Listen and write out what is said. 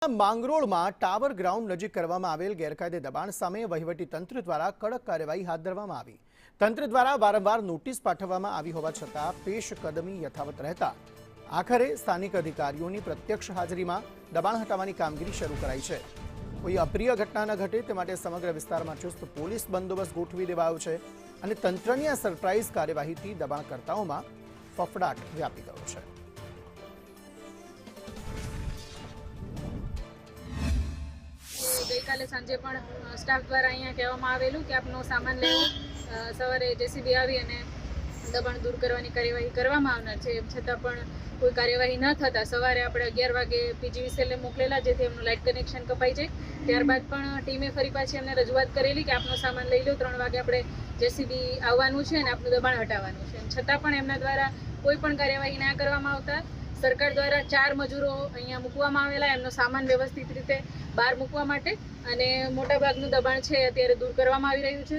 માંગરોળમાં tower ground નજીક કરવામાં આવેલ ગેરકાયદે દબાણ સામે વહીવટી તંત્ર દ્વારા કડક કાર્યવાહી હાથ ધરવામાં આવી। તંત્ર દ્વારા વારંવાર નોટિસ પાઠવવામાં આવી હોવા છતાં પેશકદમી યથાવત રહેતા આખરે સ્થાનિક અધિકારીઓની પ્રત્યક્ષ હાજરીમાં દબાણ હટાવવાની કામગીરી શરૂ કરાઈ છે। કોઈ અપ્રિય ઘટના ન ઘટે તે માટે સમગ્ર વિસ્તારમાં ચુસ્ત પોલીસ બંદોબસ્ત ગોઠવી દેવાયો છે અને તંત્રની આ સરપ્રાઇઝ કાર્યવાહીથી દબાણકર્તાઓમાં ફફડાટ વ્યાપી ગયો છે। ગઈકાલે સાંજે પણ સ્ટાફ દ્વારા અહીંયા કહેવામાં આવેલું કે આપનો સામાન લેવો, સવારે જેસીબી આવી અને દબાણ દૂર કરવાની કાર્યવાહી કરવામાં આવનાર છે। એમ છતાં પણ કોઈ કાર્યવાહી ન થતાં સવારે આપણે 11 વાગે પીજીવીસીએલને મોકલેલા, જેથી એમનું લાઇટ કનેક્શન કપાઈ જાય। ત્યારબાદ પણ ટીમે ફરી પાછી એમને રજૂઆત કરેલી કે આપનો સામાન લઈ લો, 3 વાગે આપણે જેસીબી આવવાનું છે અને આપનું દબાણ હટાવવાનું છે। એમ છતાં પણ એમના દ્વારા કોઈ પણ કાર્યવાહી ના કરવામાં આવતા સરકાર દ્વારા 4 મજૂરો અહીંયા મૂકવામાં આવેલા, એમનો સામાન વ્યવસ્થિત રીતે બહાર મૂકવા માટે, અને મોટાભાગનું દબાણ છે અત્યારે દૂર કરવામાં આવી રહ્યું છે।